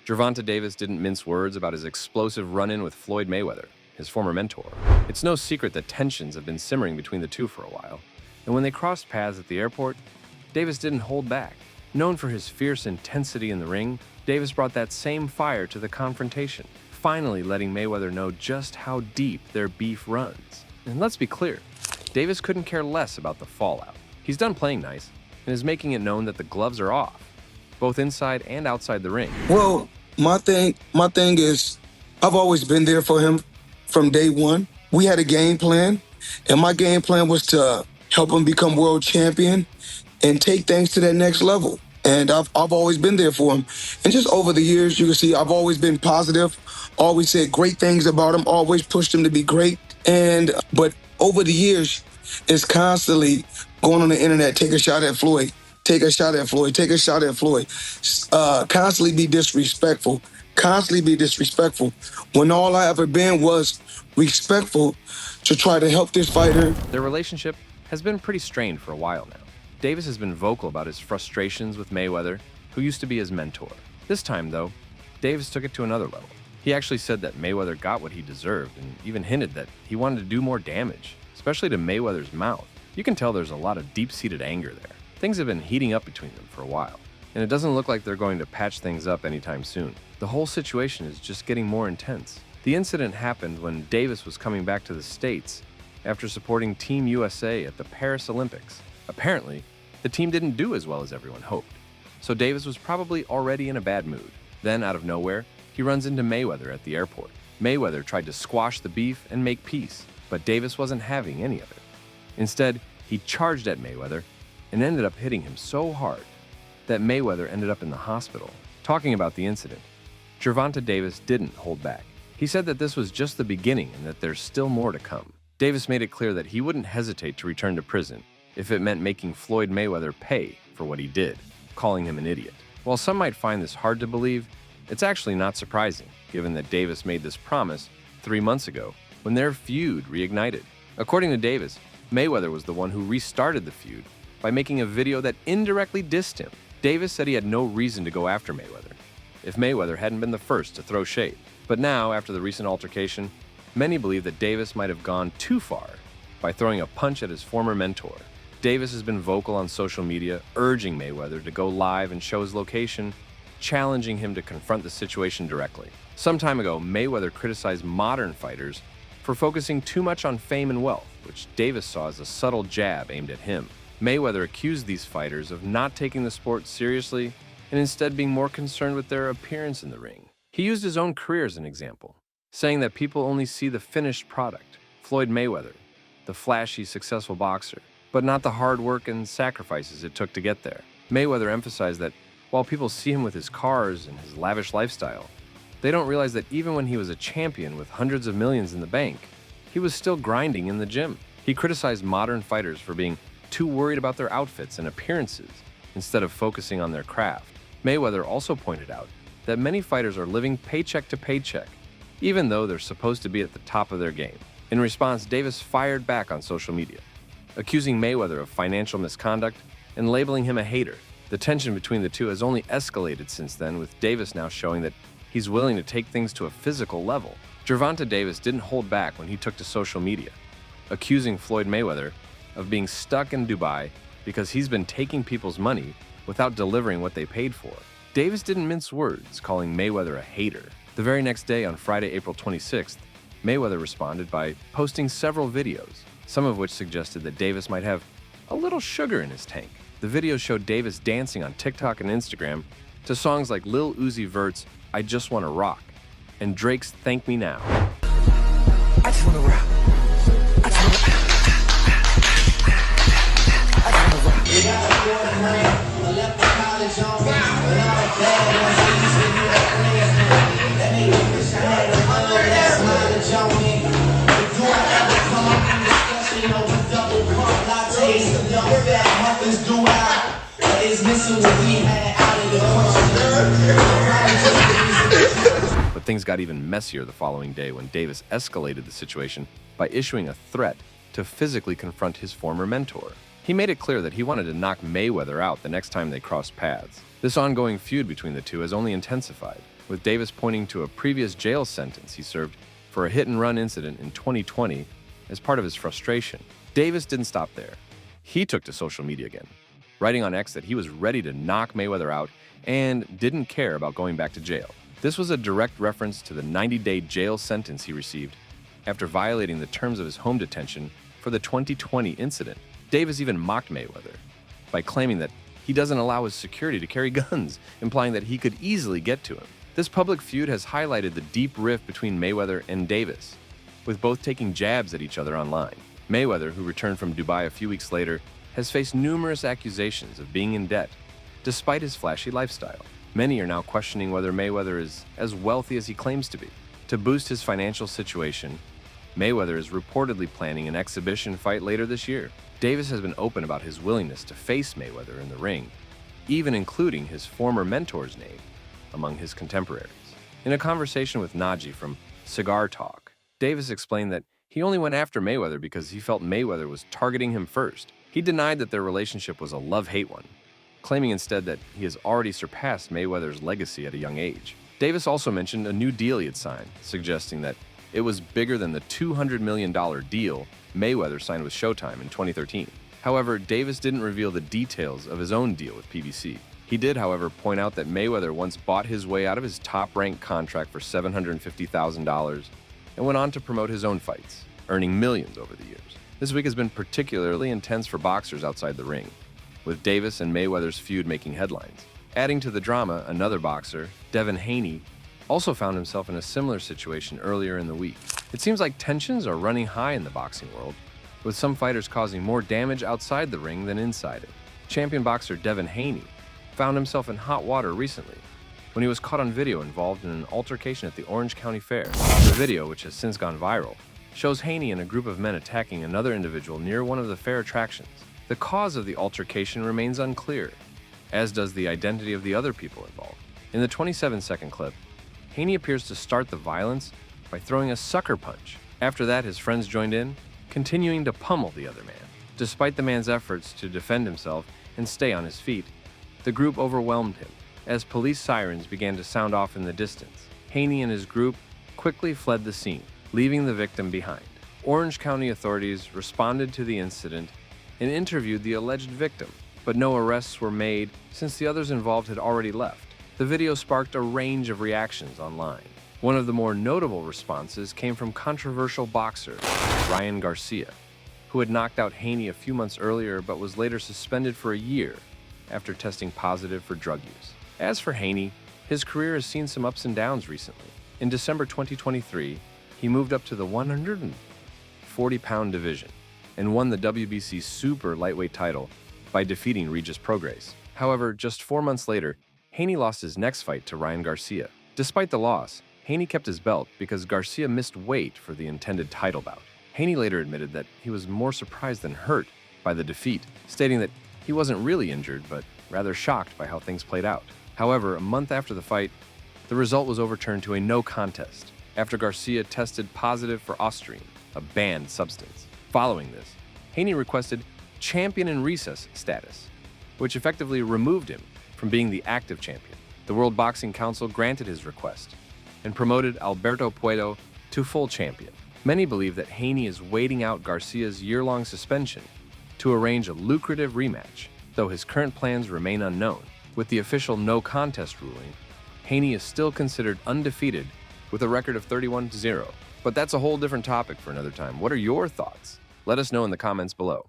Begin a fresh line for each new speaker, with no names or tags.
Gervonta Davis didn't mince words about his explosive run-in with Floyd Mayweather, his former mentor. It's no secret that tensions have been simmering between the two for a while, and when they crossed paths at the airport, Davis didn't hold back. Known for his fierce intensity in the ring, Davis brought that same fire to the confrontation, finally letting Mayweather know just how deep their beef runs. And let's be clear, Davis couldn't care less about the fallout. He's done playing nice and is making it known that the gloves are off, both inside and outside the ring.
Well, my thing is, I've always been there for him from day one. We had a game plan, and my game plan was to help him become world champion and take things to that next level. And I've always been there for him. And just over the years, you can see I've always been positive, always said great things about him, always pushed him to be great. But over the years, it's constantly going on the internet, take a shot at Floyd, take a shot at Floyd, take a shot at Floyd. Constantly be disrespectful, when all I ever been was respectful to try to help this fighter.
Their relationship has been pretty strained for a while now. Davis has been vocal about his frustrations with Mayweather, who used to be his mentor. This time, though, Davis took it to another level. He actually said that Mayweather got what he deserved and even hinted that he wanted to do more damage, especially to Mayweather's mouth. You can tell there's a lot of deep-seated anger there. Things have been heating up between them for a while, and it doesn't look like they're going to patch things up anytime soon. The whole situation is just getting more intense. The incident happened when Davis was coming back to the States after supporting Team USA at the Paris Olympics. Apparently, the team didn't do as well as everyone hoped, so Davis was probably already in a bad mood. Then, out of nowhere, he runs into Mayweather at the airport. Mayweather tried to squash the beef and make peace, but Davis wasn't having any of it. Instead, he charged at Mayweather and ended up hitting him so hard that Mayweather ended up in the hospital. Talking about the incident, Gervonta Davis didn't hold back. He said that this was just the beginning and that there's still more to come. Davis made it clear that he wouldn't hesitate to return to prison if it meant making Floyd Mayweather pay for what he did, calling him an idiot. While some might find this hard to believe, it's actually not surprising, given that Davis made this promise 3 months ago when their feud reignited. According to Davis, Mayweather was the one who restarted the feud by making a video that indirectly dissed him. Davis said he had no reason to go after Mayweather if Mayweather hadn't been the first to throw shade. But now, after the recent altercation, many believe that Davis might have gone too far by throwing a punch at his former mentor. Davis has been vocal on social media, urging Mayweather to go live and show his location, challenging him to confront the situation directly. Some time ago, Mayweather criticized modern fighters for focusing too much on fame and wealth, which Davis saw as a subtle jab aimed at him. Mayweather accused these fighters of not taking the sport seriously and instead being more concerned with their appearance in the ring. He used his own career as an example, saying that people only see the finished product, Floyd Mayweather, the flashy, successful boxer, but not the hard work and sacrifices it took to get there. Mayweather emphasized that while people see him with his cars and his lavish lifestyle, they don't realize that even when he was a champion with hundreds of millions in the bank, he was still grinding in the gym. He criticized modern fighters for being too worried about their outfits and appearances instead of focusing on their craft. Mayweather also pointed out that many fighters are living paycheck to paycheck, even though they're supposed to be at the top of their game. In response, Davis fired back on social media, accusing Mayweather of financial misconduct and labeling him a hater. The tension between the two has only escalated since then, with Davis now showing that he's willing to take things to a physical level. Gervonta Davis didn't hold back when he took to social media, accusing Floyd Mayweather of being stuck in Dubai because he's been taking people's money without delivering what they paid for. Davis didn't mince words, calling Mayweather a hater. The very next day, on Friday, April 26th, Mayweather responded by posting several videos, some of which suggested that Davis might have a little sugar in his tank. The videos showed Davis dancing on TikTok and Instagram to songs like Lil Uzi Vert's I Just Wanna Rock and Drake's Thank Me Now.
I just wanna rock. I just wanna rock.
But things got even messier the following day when Davis escalated the situation by issuing a threat to physically confront his former mentor. He made it clear that he wanted to knock Mayweather out the next time they crossed paths. This ongoing feud between the two has only intensified. with Davis pointing to a previous jail sentence he served for a hit-and-run incident in 2020 as part of his frustration. Davis didn't stop there. He took to social media again, writing on X that he was ready to knock Mayweather out and didn't care about going back to jail. This was a direct reference to the 90-day jail sentence he received after violating the terms of his home detention for the 2020 incident. Davis even mocked Mayweather by claiming that he doesn't allow his security to carry guns, implying that he could easily get to him. This public feud has highlighted the deep rift between Mayweather and Davis, with both taking jabs at each other online. Mayweather, who returned from Dubai a few weeks later, has faced numerous accusations of being in debt, despite his flashy lifestyle. Many are now questioning whether Mayweather is as wealthy as he claims to be. To boost his financial situation, Mayweather is reportedly planning an exhibition fight later this year. Davis has been open about his willingness to face Mayweather in the ring, even including his former mentor's name among his contemporaries. In a conversation with Najee from Cigar Talk, Davis explained that he only went after Mayweather because he felt Mayweather was targeting him first. He denied that their relationship was a love-hate one, claiming instead that he has already surpassed Mayweather's legacy at a young age. Davis also mentioned a new deal he had signed, suggesting that it was bigger than the $200 million deal Mayweather signed with Showtime in 2013. However, Davis didn't reveal the details of his own deal with PBC. He did, however, point out that Mayweather once bought his way out of his top-ranked contract for $750,000 and went on to promote his own fights, earning millions over the years. This week has been particularly intense for boxers outside the ring, with Davis and Mayweather's feud making headlines. Adding to the drama, another boxer, Devin Haney, also found himself in a similar situation earlier in the week. It seems like tensions are running high in the boxing world, with some fighters causing more damage outside the ring than inside it. Champion boxer Devin Haney found himself in hot water recently when he was caught on video involved in an altercation at the Orange County Fair. The video, which has since gone viral, shows Haney and a group of men attacking another individual near one of the fair attractions. The cause of the altercation remains unclear, as does the identity of the other people involved. In the 27-second clip, Haney appears to start the violence by throwing a sucker punch. After that, his friends joined in, continuing to pummel the other man. Despite the man's efforts to defend himself and stay on his feet, the group overwhelmed him. As police sirens began to sound off in the distance, Haney and his group quickly fled the scene, leaving the victim behind. Orange County authorities responded to the incident and interviewed the alleged victim, but no arrests were made since the others involved had already left. The video sparked a range of reactions online. One of the more notable responses came from controversial boxer Ryan Garcia, who had knocked out Haney a few months earlier but was later suspended for a year after testing positive for drug use. As for Haney, his career has seen some ups and downs recently. In December 2023, he moved up to the 140-pound division and won the WBC super lightweight title by defeating Regis Prograis. However, just 4 months later, Haney lost his next fight to Ryan Garcia. Despite the loss, Haney kept his belt because Garcia missed weight for the intended title bout. Haney later admitted that he was more surprised than hurt by the defeat, stating that he wasn't really injured, but rather shocked by how things played out. However, a month after the fight, the result was overturned to a no contest after Garcia tested positive for Ostrine, a banned substance. Following this, Haney requested champion in recess status, which effectively removed him from being the active champion. The World Boxing Council granted his request and promoted Alberto Puedo to full champion. Many believe that Haney is waiting out Garcia's year-long suspension to arrange a lucrative rematch, though his current plans remain unknown. With the official no contest ruling, Haney is still considered undefeated with a record of 31-0. But that's a whole different topic for another time. What are your thoughts? Let us know in the comments below.